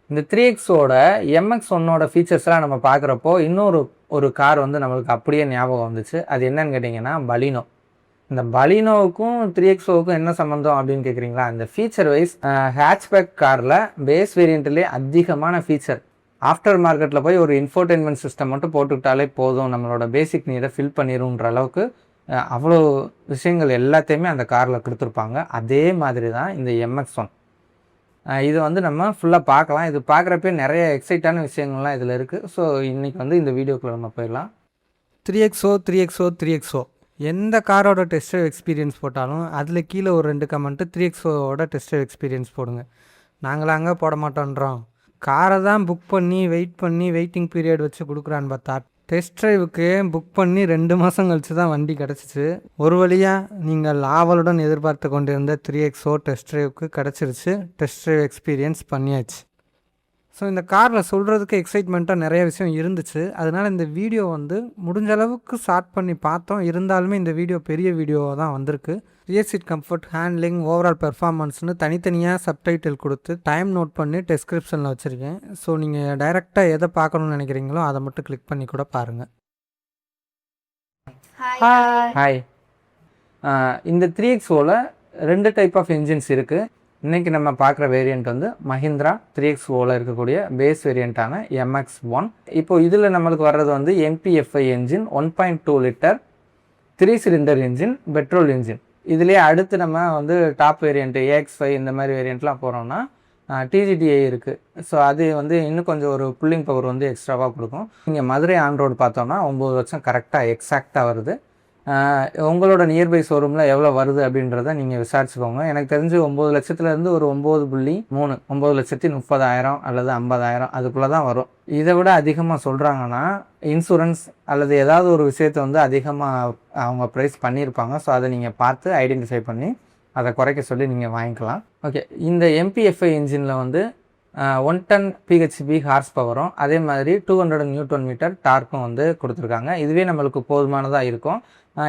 இந்த 3XOட MX1ஓட ஃபீச்சர்ஸ்லாம் நம்ம பார்க்குறப்போ ஒரு கார் வந்து நம்மளுக்கு அப்படியே ஞாபகம் வந்துச்சு. அது என்னன்னு கேட்டிங்கன்னா பலினோ. இந்த பலினோவுக்கும் 3XOவுக்கும் என்ன சம்மந்தம் அப்படின்னு கேட்குறீங்களா? இந்த ஃபீச்சர் வைஸ் ஹேட்ச்பேக் காரில் பேஸ் வேரியண்ட்லேயே அதிகமான ஃபீச்சர். ஆஃப்டர் மார்க்கெட்டில் போய் ஒரு இன்ஃபோர்டெயின்மெண்ட் சிஸ்டம் மட்டும் போட்டுக்கிட்டாலே போதும், நம்மளோட பேசிக் நீடை ஃபில் பண்ணிடுன்ற அளவுக்கு அவ்வளோ விஷயங்கள் எல்லாத்தையுமே அந்த காரில் கொடுத்துருப்பாங்க. அதே மாதிரி தான் இந்த MX1. இது வந்து நம்ம ஃபுல்லாக பார்க்கலாம். இது பார்க்குறப்பே நிறைய எக்ஸைட்டான விஷயங்கள்லாம் இதில் இருக்குது. ஸோ இன்றைக்கி வந்து இந்த வீடியோக்குள்ளே நம்ம போயிடலாம். 3XO எந்த காரோட டெஸ்ட் ட்ரைவ் எக்ஸ்பீரியன்ஸ் போட்டாலும் அதில் கீழே ஒரு 2 கமெண்ட்டு 3XOவோட டெஸ்ட் ட்ரைவ் எக்ஸ்பீரியன்ஸ் போடுங்க. நாங்களாங்க போட மாட்டோன்றோம். காரை தான் புக் பண்ணி வெயிட்டிங் பீரியட் வச்சு கொடுக்குறான்னு பார்த்தா டெஸ்ட் ட்ரைவுக்கு புக் பண்ணி 2 மாதம் கழிச்சு தான் வண்டி கிடச்சிச்சு. ஒரு வழியாக நீங்கள் ஆவலுடன் எதிர்பார்த்து கொண்டிருந்த 3XO டெஸ்ட் ட்ரைவுக்கு கிடச்சிருச்சு. டெஸ்ட் ட்ரைவ் எக்ஸ்பீரியன்ஸ் பண்ணியாச்சு. ஸோ இந்த காரில் சொல்கிறதுக்கு எக்ஸைட்மெண்ட்டாக நிறைய விஷயம் இருந்துச்சு. அதனால் இந்த வீடியோ வந்து முடிஞ்ச அளவுக்கு ஷார்ட் பண்ணி பார்த்தோம். இருந்தாலுமே இந்த வீடியோ பெரிய வீடியோவாக தான் வந்திருக்கு. Rear seat comfort, handling, overall பெர்ஃபார்மன்ஸ்னு தனித்தனியாக சப்டைட்டில் கொடுத்து டைம் நோட் பண்ணி டெஸ்கிரிப்ஷனில் வச்சுருக்கேன். ஸோ நீங்கள் டைரெக்டாக எதை பார்க்கணுன்னு நினைக்கிறீங்களோ அதை மட்டும் கிளிக் பண்ணி கூட பாருங்கள். ஹாய். இந்த 3XOவில் 2 டைப் ஆஃப் என்ஜின்ஸ் இருக்குது. இன்றைக்கி நம்ம பார்க்குற வேரியண்ட் வந்து மஹிந்திரா 3XOவில் இருக்கக்கூடிய பேஸ் வேரியண்ட்டான MX1. இப்போது இதில் நம்மளுக்கு வர்றது வந்து MPFI engine, 1.2 litre 3 cylinder engine, petrol engine. இதுலேயே அடுத்து நம்ம வந்து டாப் வேரியண்ட்டு AX5 இந்த மாதிரி வேரியண்ட்லாம் போகிறோம்னா TGDI இருக்குது. ஸோ அது வந்து இன்னும் கொஞ்சம் ஒரு புல்லிங் பவர் வந்து எக்ஸ்ட்ராவாக கொடுக்கும். இங்கே மதுரை ஆன் ரோடு பார்த்தோம்னா 9 லட்சம் கரெக்டாக எக்ஸாக்டாக வருது. உங்களோட நியர்பை ஷோரூமில் எவ்வளோ வருது அப்படின்றத நீங்கள் விசாரிச்சுக்கோங்க. எனக்கு தெரிஞ்சு 9 லட்சத்துலேருந்து ஒரு 9.3 9,30,000 அல்லது 50,000 அதுக்குள்ளே தான் வரும். இதை விட அதிகமாக சொல்கிறாங்கன்னா இன்சூரன்ஸ் அல்லது ஏதாவது ஒரு விஷயத்தை வந்து அதிகமாக அவங்க ப்ரைஸ் பண்ணியிருப்பாங்க. ஸோ அதை நீங்கள் பார்த்து ஐடென்டிஃபை பண்ணி அதை குறைக்க சொல்லி நீங்கள் வாங்கிக்கலாம். ஓகே, இந்த MPFI இன்ஜினில் வந்து 110 PHP ஹார்ஸ் பவரும் அதே மாதிரி 200 Nm டார்க்கும் வந்து கொடுத்துருக்காங்க. இதுவே நம்மளுக்கு போதுமானதாக இருக்கும்.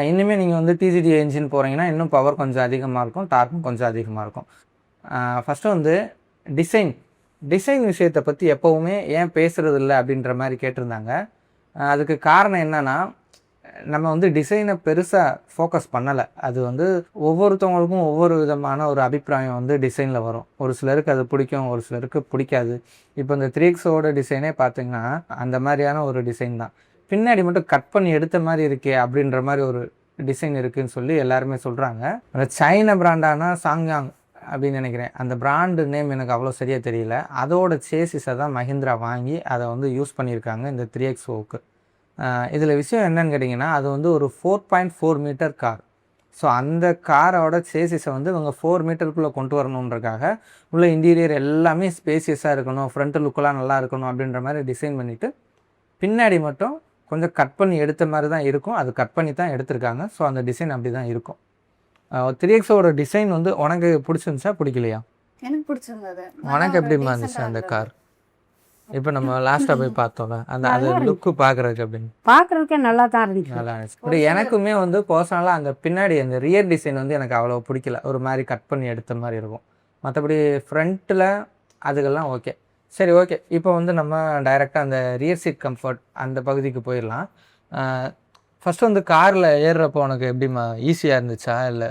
இன்னுமே நீங்கள் வந்து TGDI என்ஜின் போகிறீங்கன்னா இன்னும் பவர் கொஞ்சம் அதிகமாக இருக்கும், டார்க்கும் கொஞ்சம் அதிகமாக இருக்கும். ஃபஸ்ட்டு வந்து டிசைன் விஷயத்தை பற்றி எப்போவுமே ஏன் பேசுகிறது இல்லை அப்படின்ற மாதிரி கேட்டிருந்தாங்க. அதுக்கு காரணம் என்னென்னா, நம்ம வந்து டிசைனை பெருசாக ஃபோக்கஸ் பண்ணலை. அது வந்து ஒவ்வொருத்தவங்களுக்கும் ஒவ்வொரு விதமான ஒரு அபிப்பிராயம் வந்து டிசைனில் வரும். ஒரு சிலருக்கு அது பிடிக்கும், ஒரு சிலருக்கு பிடிக்காது. இப்போ இந்த 3XOவோட டிசைனே பார்த்திங்கன்னா அந்த மாதிரியான ஒரு டிசைன் தான். பின்னாடி மட்டும் கட் பண்ணி எடுத்த மாதிரி இருக்கே அப்படின்ற மாதிரி ஒரு டிசைன் இருக்குதுன்னு சொல்லி எல்லாருமே சொல்கிறாங்க. அந்த சைனா பிராண்டானா சாங்யாங் அப்படின்னு நினைக்கிறேன். அந்த பிராண்டு நேம் எனக்கு அவ்வளோ சரியாக தெரியல. அதோட சேசிஸை தான் மஹிந்திரா வாங்கி அதை வந்து யூஸ் பண்ணியிருக்காங்க இந்த 3XOவுக்கு. இதில் விஷயம் என்னன்னு கேட்டிங்கன்னா, அது வந்து ஒரு 4.4 மீட்டர் கார். ஸோ அந்த காரோட சேசிஸை வந்து இவங்க 4 மீட்டருக்குள்ளே கொண்டு வரணுன்றக்காக உள்ள இன்டீரியர் எல்லாமே ஸ்பேசியஸாக இருக்கணும், ஃப்ரண்ட் லுக்கெலாம் நல்லா இருக்கணும் அப்படின்ற மாதிரி டிசைன் பண்ணிவிட்டு பின்னாடி மட்டும் கொஞ்சம் கட் பண்ணி எடுத்த மாதிரி தான் இருக்கும். அது கட் பண்ணி தான் எடுத்திருக்காங்க. ஸோ அந்த டிசைன் அப்படி தான் இருக்கும். 3XOவோட டிசைன் வந்து உனக்கு பிடிச்சிருந்துச்சா பிடிக்கலையா? எனக்கு பிடிச்சிருந்தது. உனக்கு எப்படிமா இருந்துச்சு அந்த கார்? இப்போ நம்ம லாஸ்ட்டாக போய் பார்த்தோம்ல, அது லுக்கு பார்க்குறதுக்கே நல்லா தான் இருந்துச்சு. நல்லா இருந்துச்சு. இப்படி எனக்குமே வந்து பர்சனலாக அந்த பின்னாடி அந்த ரியர் டிசைன் வந்து எனக்கு அவ்வளோ பிடிக்கல. ஒரு மாதிரி கட் பண்ணி எடுத்த மாதிரி இருக்கும். மற்றபடி ஃப்ரண்ட்டில் அதுக்கெல்லாம் ஓகே. சரி, ஓகே. இப்போ வந்து நம்ம டைரெக்டாக அந்த ரியர் சீட் கம்ஃபர்ட் அந்த பகுதிக்கு போயிடலாம். ஃபஸ்ட்டு வந்து காரில் ஏறுறப்போ உனக்கு எப்படிமா ஈஸியாக இருந்துச்சா இல்லை?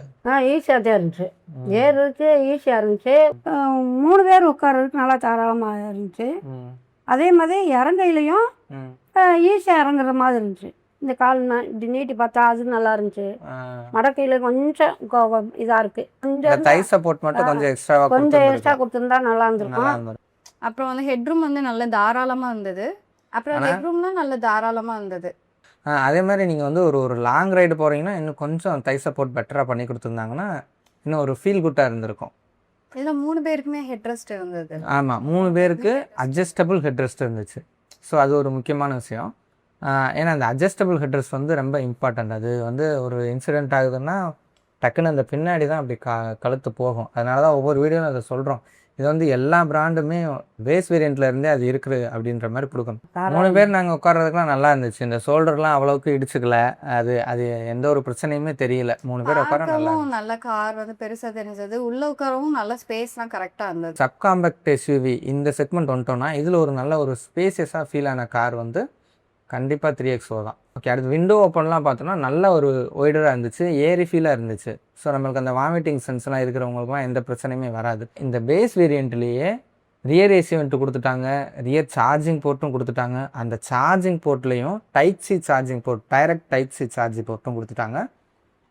ஈஸியாக தான் இருந்துச்சு. ஏறுறதுக்கு ஈஸியாக இருந்துச்சு. 3 பேர் உட்கார்றதுக்கு நல்லா தாராளமாக இருந்துச்சு. அதே மாதிரி இறங்கையிலையும் ஈஸியாக இறங்குற மாதிரி இருந்துச்சு. இந்த கால் இப்படி நீட்டி பார்த்தா அது நல்லா இருந்துச்சு. மடக்கையில் கொஞ்சம் இதாக இருக்குது. கொஞ்சம் தை சப்போர்ட் மட்டும் கொஞ்சம் எக்ஸ்ட்ரா கொடுத்துருந்தா நல்லா இருந்திருக்கும். அப்புறம் வந்து ஹெட்ரூம் வந்து நல்ல தாராளமாக இருந்தது. அப்புறம் ஹெட்ரூம்லாம் நல்ல தாராளமாக இருந்தது. அதே மாதிரி நீங்கள் வந்து ஒரு லாங் ரைடு போகிறீங்கன்னா இன்னும் கொஞ்சம் தை சப்போர்ட் பெட்டராக பண்ணி கொடுத்துருந்தாங்கன்னா இன்னும் ஒரு ஃபீல் குட்டாக இருந்திருக்கும். இதில் 3 பேருக்குமே ஹெட்ரெஸ்ட் இருந்தது. ஆமாம், 3 பேருக்கு அட்ஜஸ்டபிள் ஹெட்ரெஸ்ட் இருந்துச்சு. ஸோ அது ஒரு முக்கியமான விஷயம். ஏன்னா அந்த அட்ஜஸ்டபிள் ஹெட்ரெஸ்ட் வந்து ரொம்ப இம்பார்ட்டண்ட். அது வந்து ஒரு இன்சிடெண்ட் ஆகுதுன்னா டக்குன்னு அந்த பின்னாடி தான் அப்படி கழுத்து போகும். அதனால தான் ஒவ்வொரு வீடியோவில் அதை சொல்கிறோம். இது வந்து எல்லா பிராண்டுமே பேஸ் வேரியண்ட்ல இருந்தே அது இருக்குது அப்படின்ற மாதிரி கொடுக்கணும். 3 பேர் நாங்கள் உட்கார்றதுக்குலாம் நல்லா இருந்துச்சு. இந்த ஷோல்டர்லாம் அவ்வளவுக்கு இடிச்சுக்கல. அது எந்த ஒரு பிரச்சனையுமே தெரியல. 3 பேர் உட்கார நல்லா பார்க்கவும் நல்ல கார் வந்து பெருசா தெரிஞ்சது. உள்ள உட்காரவும் நல்ல ஸ்பேஸ்லாம் கரெக்டா இருந்தது. சப் காம்பேக்ட் எஸ்யூவி இந்த செக்மெண்ட் வந்துட்டோம்னா இதில் ஒரு நல்ல ஒரு ஸ்பேசியஸாக ஃபீல் ஆன கார் வந்து கண்டிப்பாக 3XO தான். ஓகே, அடுத்து விண்டோ ஓப்பன்லாம் பார்த்தோன்னா நல்ல ஒரு ஒய்டராக இருந்துச்சு, ஏரி ஃபீலாக இருந்துச்சு. ஸோ நம்மளுக்கு அந்த வாமிட்டிங் சென்ஸ்லாம் இருக்கிறவங்களுக்குலாம் எந்த பிரச்சனையுமே வராது. இந்த பேஸ் வேரியண்ட்லேயே ரியர் ஏசி வந்துட்டு கொடுத்துட்டாங்க, ரியர் சார்ஜிங் போர்ட்டும் கொடுத்துட்டாங்க. அந்த சார்ஜிங் போர்ட்லேயும் type C charging port, direct type C charging போர்ட்டும் கொடுத்துட்டாங்க.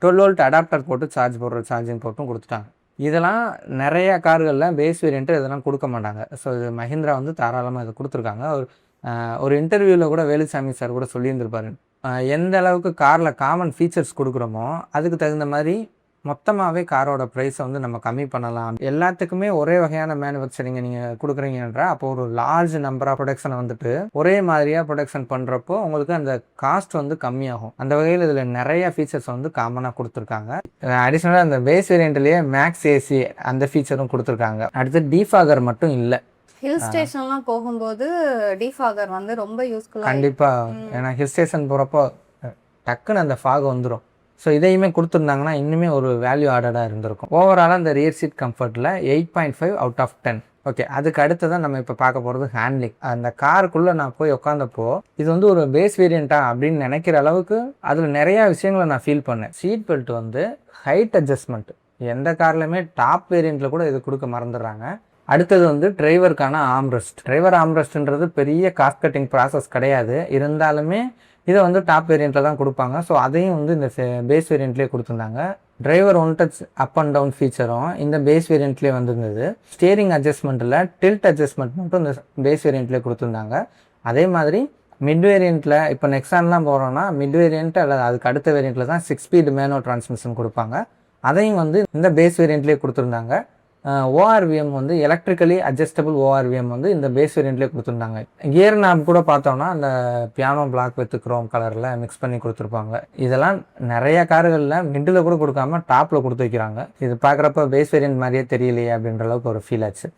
12 வோல்ட் அடாப்டர் போட்டு சார்ஜ் போடுற சார்ஜிங் போர்ட்டும் கொடுத்துட்டாங்க. இதெல்லாம் நிறைய கார்களில் பேஸ் வேரியண்ட்டு இதெல்லாம் கொடுக்க மாட்டாங்க. ஸோ இது மஹிந்திரா வந்து தாராளமாக இதை கொடுத்துருக்காங்க. ஒரு இன்டர்வியூவில் கூட வேலுசாமி சார் கூட சொல்லியிருந்திருப்பாரு, எந்த அளவுக்கு காரில் காமன் ஃபீச்சர்ஸ் கொடுக்குறோமோ அதுக்கு தகுந்த மாதிரி மொத்தமாகவே காரோட ப்ரைஸை வந்து நம்ம கம்மி பண்ணலாம். எல்லாத்துக்குமே ஒரே வகையான மேனுஃபேக்சரிங்கை நீங்கள் கொடுக்குறீங்கன்ற அப்போ ஒரு லார்ஜ் நம்பர் ஆஃப் ப்ரொடக்ஷனை வந்துட்டு ஒரே மாதிரியாக ப்ரொடக்ஷன் பண்ணுறப்போ உங்களுக்கு அந்த காஸ்ட் வந்து கம்மியாகும். அந்த வகையில் இதில் நிறைய ஃபீச்சர்ஸ் வந்து காமனாக கொடுத்துருக்காங்க. அடிஷ்னலாக அந்த பேஸ் வேரியண்ட்லேயே மேக்ஸ் ஏசி அந்த ஃபீச்சரும் கொடுத்துருக்காங்க. அடுத்து டீஃபாகர் மட்டும் இல்லை. ஹில் ஸ்டேஷன்லாம் போகும்போது டிஃபாகர் வந்து ரொம்ப யூஸ்ஃபுல்லாக. கண்டிப்பாக, ஏன்னா ஹில் ஸ்டேஷன் போகிறப்போ டக்குன்னு அந்த ஃபாக் வந்துடும். ஸோ இதையுமே கொடுத்துருந்தாங்கன்னா இன்னுமே ஒரு வேல்யூ ஆடடாக இருந்திருக்கும். ஓவராலாக இந்த ரியர் சீட் கம்ஃபர்ட்டில் 8.5 அவுட் ஆஃப் 10. ஓகே, அதுக்கு அடுத்து தான் நம்ம இப்போ பார்க்க போகிறது ஹேண்ட்லிங். அந்த காருக்குள்ளே நான் போய் உட்காந்தப்போ இது வந்து ஒரு பேஸ் வேரியண்ட்டா அப்படின்னு நினைக்கிற அளவுக்கு அதில் நிறையா விஷயங்களை நான் ஃபீல் பண்ணேன். சீட் பெல்ட் வந்து ஹைட் அட்ஜஸ்ட்மெண்ட் எந்த கார்லையுமே டாப் வேரியண்ட்டில் கூட இது கொடுக்க மறந்துடுறாங்க. அடுத்தது வந்து டிரைவருக்கான ஆம்ரெஸ்ட். டிரைவர் ஆம்ரெஸ்ட்ன்றது பெரிய காஸ்ட் கட்டிங் ப்ராசஸ் கிடையாது, இருந்தாலுமே இதை வந்து டாப் வேரியண்ட்டில் தான் கொடுப்பாங்க. ஸோ அதையும் வந்து இந்த பேஸ் வேரியண்ட்லேயே கொடுத்துருந்தாங்க. Driver one touch up and down ஃபீச்சரும் இந்த பேஸ் வேரியண்ட்லேயே வந்துருந்தது. ஸ்டியரிங் அட்ஜஸ்ட்மெண்ட்டில் டில்ட் அட்ஜஸ்ட்மெண்ட் மட்டும் இந்த பேஸ் வேரியண்ட்லேயே கொடுத்துருந்தாங்க. அதே மாதிரி மிட் வேரியண்ட்டில் இப்போ நெக்ஸான்லாம் போகிறோன்னா மிட் வேரியண்ட் அல்லது அதுக்கு அடுத்த வேரியண்ட்டில் தான் 6 ஸ்பீடு மேனுவல் டிரான்ஸ்மிஷன் கொடுப்பாங்க. அதையும் வந்து இந்த பேஸ் வேரியண்ட்லேயே கொடுத்துருந்தாங்க. ஓஆர்விஎம் வந்து எலக்ட்ரிக்கலி அட்ஜஸ்டபிள் ஓஆர்விஎம் வந்து இந்த பேஸ் வேரியண்ட்லேயே கொடுத்துருந்தாங்க. கியர் நாப் கூட பார்த்தோம்னா அந்த பியானோ பிளாக் வித் குரோம் கலரில் மிக்ஸ் பண்ணி கொடுத்துருப்பாங்க. இதெல்லாம் நிறைய கார்களில் மிடில் கூட கொடுக்காம டாப்பில் கொடுத்து வைக்கிறாங்க. இது பார்க்குறப்ப பேஸ் வேரியண்ட் மாதிரியே தெரியலையே அப்படின்ற அளவுக்கு ஒரு ஃபீல் ஆச்சு.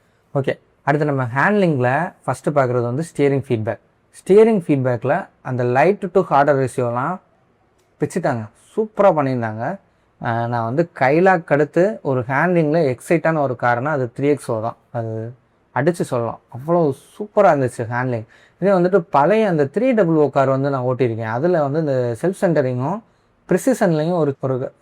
ஓகே, அடுத்து நம்ம ஹேண்ட்லிங்கில் ஃபஸ்ட்டு பார்க்குறது வந்து ஸ்டியரிங் ஃபீட்பேக். ஸ்டியரிங் ஃபீட்பேக்கில் அந்த லைட் டு ஹார்டர் ரேஷியோலாம் பிச்சுட்டாங்க, சூப்பராக பண்ணியிருந்தாங்க. நான் வந்து கைலாக் அடுத்து ஒரு ஹேண்ட்லிங்கில் எக்ஸைட்டான ஒரு கார்னா அது 3XO தான். அது அடித்து சொல்லலாம், அவ்வளோ சூப்பராக இருந்துச்சு ஹேண்ட்லிங். இதே வந்துட்டு பழைய அந்த 300 கார் வந்து நான் ஓட்டியிருக்கேன். அதில் வந்து இந்த செல்ஃப் சென்டரிங்கும் ப்ரிசிஷன்லேயும்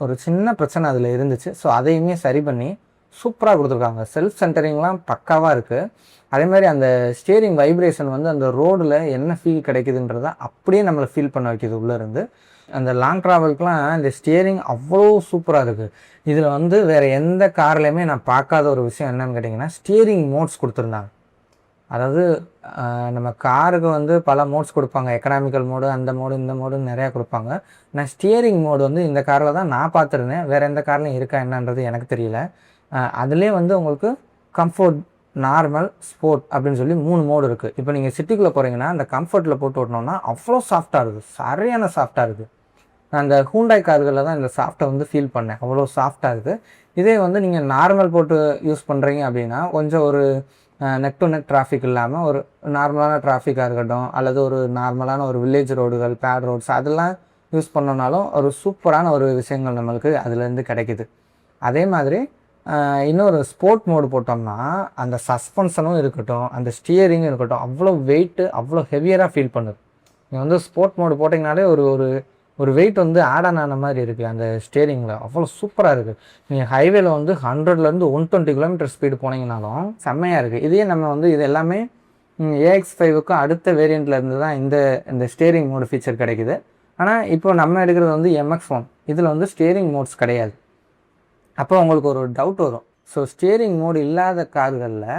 ஒரு சின்ன பிரச்சனை அதில் இருந்துச்சு. ஸோ அதையுமே சரி பண்ணி சூப்பராக கொடுத்துருக்காங்க. செல்ஃப் சென்டரிங்லாம் பக்காவாக இருக்குது. அதே மாதிரி அந்த ஸ்டியரிங் வைப்ரேஷன் வந்து அந்த ரோடில் என்ன ஃபீல் கிடைக்குதுன்றதை அப்படியே நம்மளை ஃபீல் பண்ண வைக்கிது உள்ளேருந்து. அந்த லாங் ட்ராவலுக்குலாம் இந்த ஸ்டியரிங் அவ்வளோ சூப்பராக இருக்குது. இதில் வந்து வேறு எந்த கார்லையுமே நான் பார்க்காத ஒரு விஷயம் என்னன்னு கேட்டிங்கன்னா ஸ்டியரிங் மோட்ஸ் கொடுத்துருந்தாங்க. அதாவது நம்ம காருக்கு வந்து பல மோட்ஸ் கொடுப்பாங்க, எக்கனாமிக்கல் மோடு, அந்த மோடு, இந்த மோடுன்னு நிறையா கொடுப்பாங்க. நான் ஸ்டியரிங் மோடு வந்து இந்த காரில் தான் நான் பார்த்துருந்தேன், வேறு எந்த கார்லையும் இருக்கா என்னன்றது எனக்கு தெரியல. அதுலேயே வந்து உங்களுக்கு கம்ஃபர்ட், நார்மல், ஸ்போர்ட் அப்படின்னு சொல்லி 3 மோடு இருக்குது. இப்போ நீங்கள் சிட்டிக்குள்ளே போகிறீங்கன்னா அந்த கம்ஃபர்ட்டில் போட்டு ஓட்டினோன்னா அவ்வளோ சாஃப்டாக இருக்குது, சரியான சாஃப்டாக இருக்குது. நான் அந்த ஹூண்டாய் கார்களில் தான் இந்த சாஃப்ட்டை வந்து ஃபீல் பண்ணேன், அவ்வளோ சாஃப்டாக இருக்குது. இதே வந்து நீங்கள் நார்மல் போட்டு யூஸ் பண்ணுறீங்க அப்படின்னா கொஞ்சம் ஒரு நெக் டு நெக் டிராஃபிக் இல்லாமல் ஒரு நார்மலான டிராஃபிக்காக இருக்கட்டும், அல்லது ஒரு நார்மலான ஒரு வில்லேஜ் ரோடுகள், பேட் ரோட்ஸ் அதெல்லாம் யூஸ் பண்ணோன்னாலும் ஒரு சூப்பரான ஒரு விஷயங்கள் நம்மளுக்கு அதுலேருந்து கிடைக்கிது. அதே மாதிரி இன்னொரு ஸ்போர்ட் மோடு போட்டோம்னா அந்த சஸ்பென்ஷனும் இருக்கட்டும், அந்த ஸ்டியரிங்கும் இருக்கட்டும், அவ்வளோ வெயிட்டு அவ்வளோ ஹெவியராக ஃபீல் பண்ணுது. நீங்கள் வந்து ஸ்போர்ட் மோடு போட்டிங்கனாலே ஒரு வெயிட் வந்து ஆட் ஆன மாதிரி இருக்குது அந்த ஸ்டியரிங்கில், அவ்வளோ சூப்பராக இருக்குது. நீங்கள் ஹைவேல வந்து 100லேருந்து 120 கிலோமீட்டர் ஸ்பீடு போனீங்கனாலும் செம்மையாக இருக்குது. இதே நம்ம வந்து இது எல்லாமே AX5க்கும் அடுத்த வேரியண்ட்டில் இருந்து தான் இந்த ஸ்டியரிங் மோடு ஃபீச்சர் கிடைக்குது. ஆனால் இப்போ நம்ம எடுக்கிறது வந்து MX1, இதில் வந்து ஸ்டியரிங் மோட்ஸ் கிடையாது. அப்போ உங்களுக்கு ஒரு டவுட் வரும், ஸோ ஸ்டியரிங் மோடு இல்லாத கார்களில்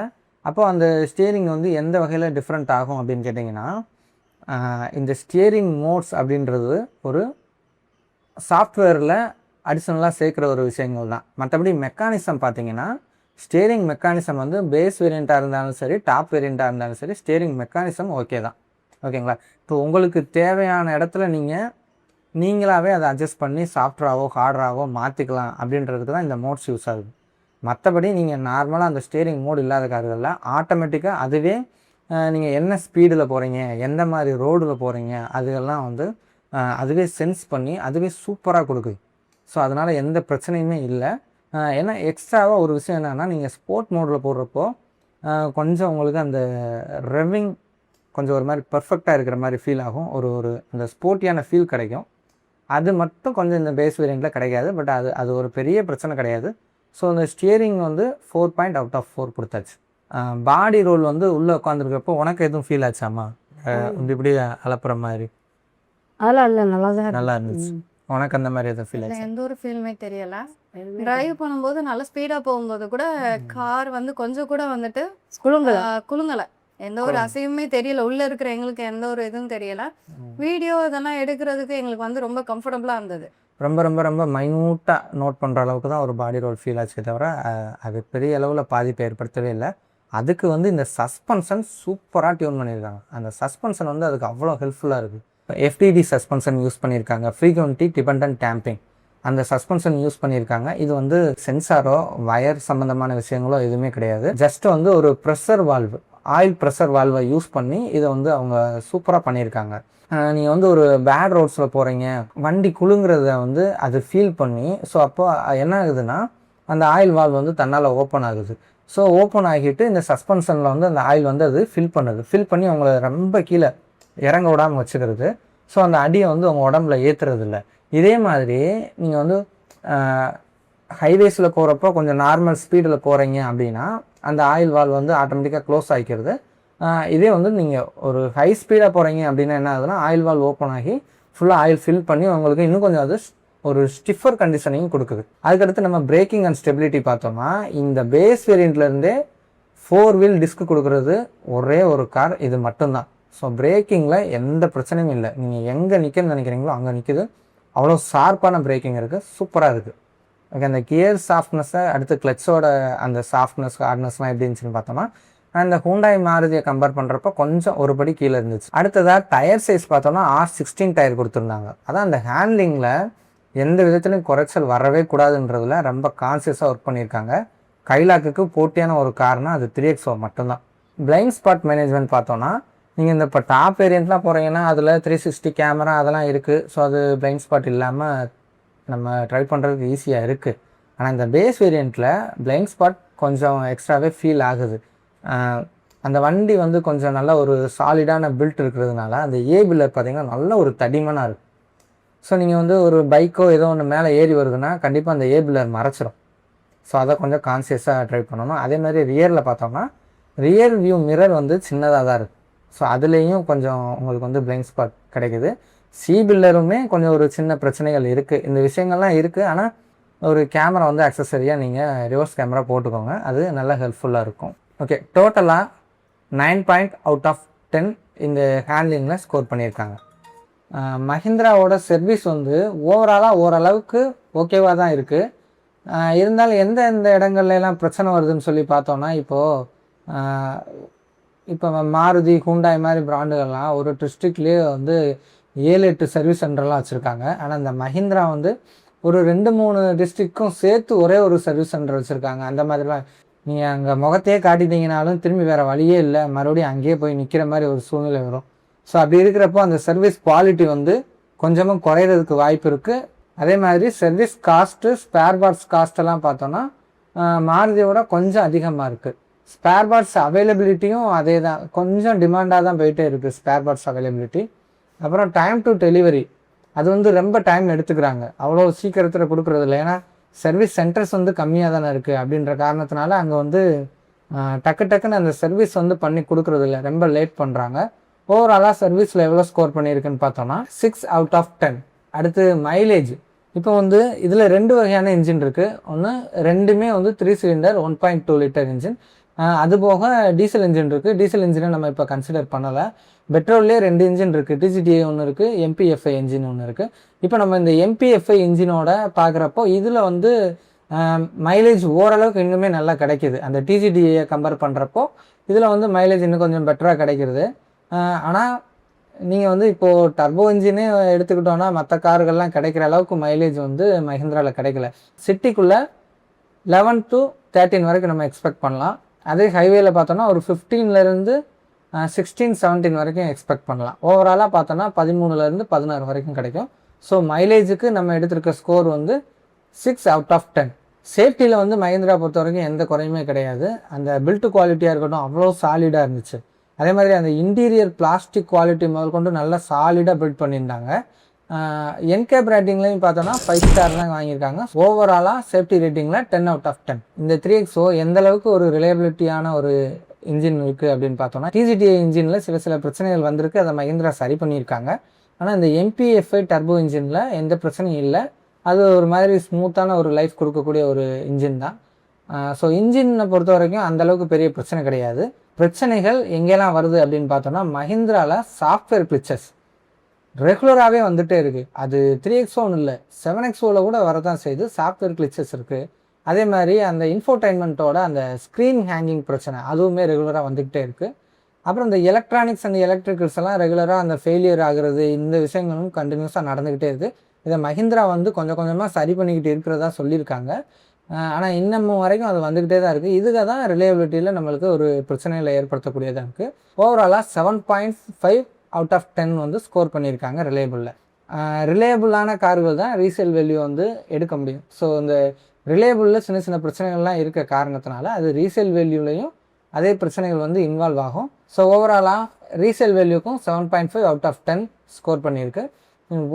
அப்போ அந்த ஸ்டியரிங் வந்து எந்த வகையில் டிஃப்ரெண்ட் ஆகும் அப்படின்னு கேட்டிங்கன்னா, இந்த ஸ்டியரிங் மோட்ஸ் அப்படின்றது ஒரு சாஃப்ட்வேரில் அடிஷ்னலாக சேர்க்குற ஒரு விஷயங்கள் தான். மற்றபடி மெக்கானிசம் பார்த்தீங்கன்னா ஸ்டியரிங் மெக்கானிசம் வந்து பேஸ் வேரியண்ட்டாக இருந்தாலும் சரி, டாப் வேரியண்ட்டாக இருந்தாலும் சரி, ஸ்டியரிங் மெக்கானிசம் ஓகே தான். ஓகேங்களா? இப்போ உங்களுக்கு தேவையான இடத்துல நீங்களாகவே அதை அட்ஜஸ்ட் பண்ணி சாஃப்ட்ராகவோ ஹார்டராகவோ மாற்றிக்கலாம் அப்படின்றதுக்கு தான் இந்த மோட்ஸ் யூஸ் ஆகுது. மற்றபடி நீங்கள் நார்மலாக அந்த ஸ்டீரிங் மோட் இல்லாத கார்களில் ஆட்டோமேட்டிக்காக அதுவே நீங்கள் என்ன ஸ்பீடில் போகிறீங்க, எந்த மாதிரி ரோடில் போகிறீங்க, அதெல்லாம் வந்து அதுவே சென்ஸ் பண்ணி அதுவே சூப்பராக கொடுக்குது. ஸோ அதனால் எந்த பிரச்சனையுமே இல்லை. ஏன்னா எக்ஸ்ட்ராவாக ஒரு விஷயம் என்னென்னா, நீங்கள் ஸ்போர்ட் மோடில் போடுறப்போ கொஞ்சம் உங்களுக்கு அந்த ரெவிங் கொஞ்சம் ஒரு மாதிரி பர்ஃபெக்டாக இருக்கிற மாதிரி ஃபீல் ஆகும். ஒரு அந்த ஸ்போர்ட்டியான ஃபீல் கிடைக்கும். அது மட்டும் கொஞ்சம் இந்த பேஸ் வேரியண்ட்டில் கிடைக்காது. பட் அது ஒரு பெரிய பிரச்சனை கிடையாது. ஸோ இந்த ஸ்டியரிங் வந்து 4.4 கொடுத்தாச்சு. பாடி ரோல் வந்து உள்ளே உட்காந்துருக்கப்போ உனக்கு எதுவும் ஃபீல் ஆச்சாம்மா? இப்படி அலப்புற மாதிரி அதெல்லாம் இல்லை, நல்லா இருந்துச்சு. உனக்கு அந்த மாதிரி எதுவும் ஃபீல் ஆச்சு? எந்த ஒரு ஃபீலுமே தெரியல. டிரைவ் பண்ணும்போது நல்ல ஸ்பீடா போகும்போது கூட கார் வந்து கொஞ்சம் கூட வந்துட்டு குலுங்கல, எந்த ஒரு அசைவுமே தெரியல. உள்ள இருக்கிற எங்களுக்கு எந்த ஒரு இதுவும் தெரியல. வீடியோ இதெல்லாம் எடுக்கிறதுக்கு எங்களுக்கு வந்து ரொம்ப கம்ஃபர்டபுளா இருந்தது. ரொம்ப ரொம்ப ரொம்ப மைன்யூட்டாக நோட் பண்ணுற அளவுக்கு தான் ஒரு பாடி ரோல் ஃபீல் ஆச்சே தவிர அது பெரிய அளவில் பாதிப்பை ஏற்படுத்தவே இல்லை. அதுக்கு வந்து இந்த சஸ்பென்ஷன் சூப்பராக டியூன் பண்ணியிருக்காங்க. அந்த சஸ்பென்ஷன் வந்து அதுக்கு அவ்வளோ ஹெல்ப்ஃபுல்லாக இருக்குது. இப்போ FTD சஸ்பென்ஷன் யூஸ் பண்ணியிருக்காங்க, ஃப்ரீக்வென்சி டிபெண்டன்ட் டேம்பிங் அந்த சஸ்பென்ஷன் யூஸ் பண்ணியிருக்காங்க. இது வந்து சென்சாரோ வயர் சம்மந்தமான விஷயங்களோ எதுவுமே கிடையாது. ஜஸ்ட் வந்து ஒரு ப்ரெஷர் வால்வு, ஆயில் ப்ரெஷர் வால்வை யூஸ் பண்ணி இதை வந்து அவங்க சூப்பராக பண்ணியிருக்காங்க. நீங்கள் வந்து ஒரு பேட் ரோட்ஸில் போகிறீங்க, வண்டி குலுங்கிறத வந்து அது ஃபீல் பண்ணி, ஸோ அப்போ என்ன ஆகுதுன்னா அந்த ஆயில் வால்வ் வந்து தன்னால் ஓப்பன் ஆகுது. ஸோ ஓப்பன் ஆகிட்டு இந்த சஸ்பென்ஷனில் வந்து அந்த ஆயில் வந்து அது ஃபில் பண்ணுது. ஃபில் பண்ணி அவங்கள ரொம்ப கீழே இறங்க விடாமல் வச்சுக்கிறது. ஸோ அந்த அடியை வந்து அவங்க உடம்புல ஏற்றுறது இல்லை. இதே மாதிரி நீங்கள் வந்து ஹைவேஸில் போகிறப்போ கொஞ்சம் நார்மல் ஸ்பீடில் போகிறீங்க அப்படின்னா அந்த ஆயில் வால்வ் வந்து ஆட்டோமேட்டிக்காக க்ளோஸ் ஆகிக்கிறது. இதே வந்து நீங்கள் ஒரு ஹை ஸ்பீடாக போகிறீங்க அப்படின்னா என்ன ஆகுதுன்னா ஆயில் வால்வ் ஓப்பன் ஆகி ஃபுல்லாக ஆயில் ஃபில் பண்ணி உங்களுக்கு இன்னும் கொஞ்சம் அது ஒரு ஸ்டிஃபர் கண்டிஷனையும் கொடுக்குது. அதுக்கடுத்து நம்ம பிரேக்கிங் அண்ட் ஸ்டெபிலிட்டி பார்த்தோம்னா இந்த பேஸ் வேரியண்ட்லேருந்தே 4 வீல் டிஸ்க் கொடுக்குறது ஒரே ஒரு கார் இது மட்டும்தான். ஸோ பிரேக்கிங்கில் எந்த பிரச்சனையும் இல்லை. நீங்கள் எங்கே நிற்கன்னு நினைக்கிறீங்களோ அங்கே நிற்குது. அவ்வளோ ஷார்ப்பான பிரேக்கிங் இருக்குது, சூப்பராக இருக்குது. ஓகே, அந்த கியர் சாஃப்ட்னஸை அடுத்து கிளச்சோட அந்த சாஃப்ட்னஸ் ஹார்ட்னஸ்லாம் எப்படி இருந்துச்சுன்னு பார்த்தோம்னா அந்த ஹூண்டாய் மாருதியை கம்பேர் பண்ணுறப்போ கொஞ்சம் ஒரு படி கீழே இருந்துச்சு. அடுத்ததாக டயர் சைஸ் பார்த்தோம்னா R16 டயர் கொடுத்துருந்தாங்க. அதான் அந்த ஹேண்ட்லிங்கில் எந்த விதத்துலையும் குறைச்சல் வரவே கூடாதுன்றதுல ரொம்ப கான்சியஸாக ஒர்க் பண்ணியிருக்காங்க. கைலாக்குக்கு போட்டியான ஒரு கார்னா அது 3XO மட்டும்தான். பிளைண்ட் ஸ்பாட் மேனேஜ்மெண்ட் பார்த்தோன்னா நீங்கள் இந்த இப்போ டாப் வேரியண்ட்லாம் போகிறீங்கன்னா அதில் 360 கேமரா அதெல்லாம் இருக்குது. ஸோ அது பிளைண்ட் ஸ்பாட் இல்லாமல் நம்ம ட்ரை பண்ணுறதுக்கு ஈஸியாக இருக்குது. ஆனால் இந்த பேஸ் வேரியண்ட்டில் பிளைண்ட் ஸ்பாட் கொஞ்சம் எக்ஸ்ட்ராவே ஃபீல் ஆகுது. அந்த வண்டி வந்து கொஞ்சம் நல்ல ஒரு சாலிடான பில்ட் இருக்கிறதுனால அந்த ஏபில்லர் பார்த்திங்கன்னா நல்ல ஒரு தடிமனாக இருக்குது. ஸோ நீங்கள் வந்து ஒரு பைக்கோ ஏதோ ஒன்று மேலே ஏறி வருதுன்னா கண்டிப்பாக அந்த ஏபில்லர் மறைச்சிடும். ஸோ அதை கொஞ்சம் கான்சியஸாக ட்ரை பண்ணணும். அதே மாதிரி ரியரில் பார்த்தோம்னா ரியர் வியூ மிரர் வந்து சின்னதாக தான் இருக்குது. ஸோ அதுலேயும் கொஞ்சம் உங்களுக்கு வந்து பிளைண்ட் ஸ்பாட் கிடைக்குது. பில்லருமே கொஞ்சம் ஒரு சின்ன பிரச்சனைகள் இருக்குது. இந்த விஷயங்கள்லாம் இருக்குது. ஆனால் ஒரு கேமரா வந்து அக்சசரியாக நீங்கள் ரிவர்ஸ் கேமரா போட்டுக்கோங்க, அது நல்ல ஹெல்ப்ஃபுல்லாக இருக்கும். ஓகே, டோட்டலாக 9.10 இந்த ஹேண்ட்லிங்கில் ஸ்கோர் பண்ணியிருக்காங்க. மஹிந்திராவோட சர்வீஸ் வந்து ஓவராலாக ஓரளவுக்கு ஓகேவாக தான் இருக்குது. இருந்தாலும் எந்த இடங்கள்லாம் பிரச்சனை வருதுன்னு சொல்லி பார்த்தோன்னா இப்போ மாருதி ஹூண்டாய் மாதிரி பிராண்டுகள்லாம் ஒரு டிஸ்ட்ரிக்ட்லேயே வந்து 7-8 சர்வீஸ் சென்டர்லாம் வச்சுருக்காங்க. ஆனால் இந்த மஹிந்திரா வந்து ஒரு 2-3 டிஸ்ட்ரிக்ட்க்கும் சேர்த்து ஒரே ஒரு சர்வீஸ் சென்டர் வச்சுருக்காங்க. அந்த மாதிரிலாம் நீங்கள் அங்கே முகத்தையே காட்டிட்டீங்கனாலும் திரும்பி வேறு வழியே இல்லை, மறுபடியும் அங்கேயே போய் நிற்கிற மாதிரி ஒரு சூழ்நிலை வரும். ஸோ அப்படி இருக்கிறப்போ அந்த சர்வீஸ் குவாலிட்டி வந்து கொஞ்சமாக குறையிறதுக்கு வாய்ப்பு இருக்குது. அதே மாதிரி சர்வீஸ் காஸ்ட்டு, ஸ்பேர் பார்ட்ஸ் காஸ்ட்டெல்லாம் பார்த்தோன்னா மாருதியோட கொஞ்சம் அதிகமாக இருக்குது. ஸ்பேர் பார்ட்ஸ் அவைலபிலிட்டியும் அதே தான், கொஞ்சம் டிமாண்டாக தான் போயிட்டே இருக்குது ஸ்பேர் பார்ட்ஸ் அவைலபிலிட்டி. அப்புறம் டைம் டு டெலிவரி அது வந்து ரொம்ப டைம் எடுத்துக்கிறாங்க, அவ்வளோ சீக்கிரத்தில் கொடுக்குறதில்ல. ஏன்னா சர்வீஸ் சென்டர்ஸ் வந்து கம்மியாக தானே இருக்குது. அப்படின்ற காரணத்தினால அங்கே வந்து டக்குன்னு அந்த சர்வீஸ் வந்து பண்ணி கொடுக்குறதில்ல, ரொம்ப லேட் பண்ணுறாங்க. ஓவராலாக சர்வீஸில் எவ்வளோ ஸ்கோர் பண்ணியிருக்குன்னு பார்த்தோன்னா 6/10. அடுத்து மைலேஜ், இப்போ வந்து இதில் 2 வகையான இன்ஜின் இருக்குது. ஒன்று ரெண்டுமே வந்து 3 சிலிண்டர் 1.2 லிட்டர் இன்ஜின். அதுபோக டீசல் இன்ஜின் இருக்குது. டீசல் இன்ஜினை நம்ம இப்போ கன்சிடர் பண்ணலை. பெட்ரோல்லே 2 இன்ஜின் இருக்குது. TGDI ஒன்று இருக்குது, MPFI இன்ஜின் ஒன்று இருக்குது. இப்போ நம்ம இந்த MPFI இன்ஜினோட பார்க்குறப்போ இதில் வந்து மைலேஜ் ஓரளவுக்கு இன்னுமே நல்லா கிடைக்கிது. அந்த TGDIயை கம்பேர் பண்ணுறப்போ இதில் வந்து மைலேஜ் இன்னும் கொஞ்சம் பெட்டராக கிடைக்கிறது. ஆனால் நீங்கள் வந்து இப்போது டர்போ இன்ஜினே எடுத்துக்கிட்டோன்னா மற்ற கார்கள்லாம் கிடைக்கிற அளவுக்கு மைலேஜ் வந்து மஹிந்திராவில் கிடைக்கல. சிட்டிக்குள்ளே 11 to 13 வரைக்கும் நம்ம எக்ஸ்பெக்ட் பண்ணலாம். அதே ஹைவேல பார்த்தோன்னா ஒரு 15லேருந்து 16-17 வரைக்கும் எக்ஸ்பெக்ட் பண்ணலாம். ஓவராலாக பார்த்தோன்னா 13லேருந்து 16 வரைக்கும் கிடைக்கும். ஸோ மைலேஜுக்கு நம்ம எடுத்திருக்க ஸ்கோர் வந்து 6 out of 10. சேஃப்டியில் வந்து மஹிந்திரா பொறுத்த வரைக்கும் எந்த குறையுமே கிடையாது. அந்த பில்ட் குவாலிட்டியாக இருக்கட்டும் அவ்வளோ சாலிடாக இருந்துச்சு. அதே மாதிரி அந்த இன்டீரியர் பிளாஸ்டிக் குவாலிட்டி முதல் கொண்டு நல்லா சாலிடாக பில்ட் பண்ணியிருந்தாங்க. என்கேப் ரேட்டிங்லையும் பார்த்தோன்னா 5 ஸ்டார் தான் வாங்கியிருக்காங்க. ஓவராலாக சேஃப்டி ரேட்டிங்கில் 10 out of 10. இந்த 3XO எந்த அளவுக்கு ஒரு ரிலையபிலிட்டியான ஒரு இன்ஜின் இருக்குது அப்படின்னு பார்த்தோன்னா TCTI இன்ஜினில் சில பிரச்சனைகள் வந்திருக்கு. அதை மஹிந்திரா சரி பண்ணியிருக்காங்க. ஆனால் இந்த MPFI டர்போ இன்ஜினில் எந்த பிரச்சனையும் இல்லை. அது ஒரு மாதிரி ஸ்மூத்தான ஒரு லைஃப் கொடுக்கக்கூடிய ஒரு இன்ஜின் தான். ஸோ இன்ஜினை பொறுத்த வரைக்கும் அந்தளவுக்கு பெரிய பிரச்சனை கிடையாது. பிரச்சனைகள் எங்கெல்லாம் வருது அப்படின்னு பார்த்தோன்னா மஹிந்திராவில் சாஃப்ட்வேர் கிளிச்சஸ் ரெகுலராகவே வந்துகிட்டே இருக்குது. அது 3XOன்னு இல்லை, 7XOவில் கூட வரதான் செய்யுது. சாஃப்ட்வேர் கிளிச்சஸ் இருக்குது. அதே மாதிரி அந்த இன்ஃபோடைன்மெண்ட்டோட அந்த ஸ்க்ரீன் ஹேங்கிங் பிரச்சனை அதுவுமே ரெகுலராக வந்துக்கிட்டே இருக்குது. அப்புறம் இந்த எலக்ட்ரானிக்ஸ் அண்ட் எலக்ட்ரிக்கல்ஸ் எல்லாம் ரெகுலராக அந்த ஃபெயிலியர் ஆகுறது, இந்த விஷயங்களும் கண்டினியூஸாக நடந்துக்கிட்டே இருக்குது. இதை மஹிந்திரா வந்து கொஞ்சம் கொஞ்சமாக சரி பண்ணிக்கிட்டு இருக்கிறதா சொல்லியிருக்காங்க. ஆனால் இன்னமும் வரைக்கும் அது வந்துக்கிட்டே தான் இருக்குது. இதுக்கு தான் ரிலையபிலிட்டியில் நம்மளுக்கு ஒரு பிரச்சனைகளை ஏற்படுத்தக்கூடியதாக இருக்குது. ஓவராலாக 7.5 out of 10 வந்து ஸ்கோர் பண்ணியிருக்காங்க ரிலையபிளில். ரிலையபிளான கார்கள் தான் ரீசேல் வேல்யூ வந்து எடுக்க முடியும். ஸோ இந்த ரிலையபிளில் சின்ன பிரச்சனைகள்லாம் இருக்க காரணத்தினால அது ரீசேல் வேல்யூலையும் அதே பிரச்சனைகள் வந்து இன்வால்வ் ஆகும். ஸோ ஓவராலாக ரீசேல் வேல்யூக்கும் 7.5 out of 10 ஸ்கோர் பண்ணியிருக்கு.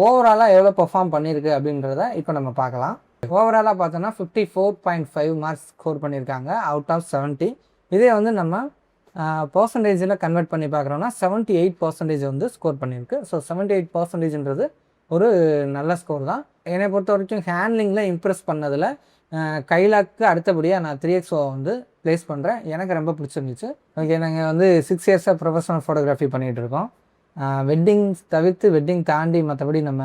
ஓவராலாக எவ்வளோ பெர்ஃபார்ம் பண்ணியிருக்கு அப்படின்றத இப்போ நம்ம பார்க்கலாம். ஓவராலாக பார்த்தோன்னா 54.5 மார்க்ஸ் ஸ்கோர் பண்ணியிருக்காங்க அவுட் ஆஃப் 70. இதே வந்து நம்ம பர்சன்டேஜில் கன்வெர்ட் பண்ணி பார்க்குறோன்னா 78% வந்து ஸ்கோர் பண்ணியிருக்கு. ஸோ 78%ன்றது ஒரு நல்ல ஸ்கோர் தான். என்னை பொறுத்த வரைக்கும் ஹேண்ட்லிங்கில் இம்ப்ரெஸ் பண்ணதில் கைலாக்கு அடுத்தபடியாக நான் 3XO வந்து ப்ளேஸ் பண்ணுறேன். எனக்கு ரொம்ப பிடிச்சிருந்துச்சு. ஓகே, நாங்கள் வந்து 6 இயர்ஸாக ப்ரொஃபஷனல் ஃபோட்டோகிராஃபி பண்ணிகிட்டு இருக்கோம். வெட்டிங் தவிர்த்து வெட்டிங் தாண்டி மற்றபடி நம்ம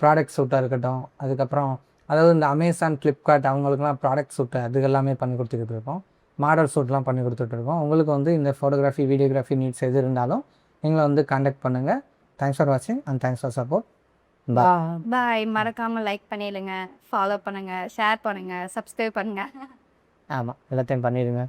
ப்ராடக்ட் ஷூட்டாக இருக்கட்டும், அதுக்கப்புறம் அதாவது இந்த அமேசான், ஃப்ளிப்கார்ட் அவங்களுக்குலாம் ப்ராடக்ட் ஷூட்டு அது எல்லாமே பண்ணி கொடுத்துக்கிட்டு இருக்கோம். மாடல் ஷூட்லாம் பண்ணி கொடுத்துட்ருக்கோம். உங்களுக்கு வந்து இந்த ஃபோட்டோகிராஃபி, வீடியோகிராஃபி நீட்ஸ் எது இருந்தாலும் எங்களை வந்து கான்டாக்ட் பண்ணுங்கள். தேங்க்ஸ் ஃபார் வாட்சிங் அண்ட் தேங்க்ஸ் ஃபார் சப்போர்ட். பாய். மறக்காமல் லைக் பண்ணிடுங்க, ஃபாலோ பண்ணுங்கள், ஷேர் பண்ணுங்கள், சப்ஸ்கிரைப் பண்ணுங்கள். ஆமாம், எல்லாத்தையும் பண்ணிடுங்க.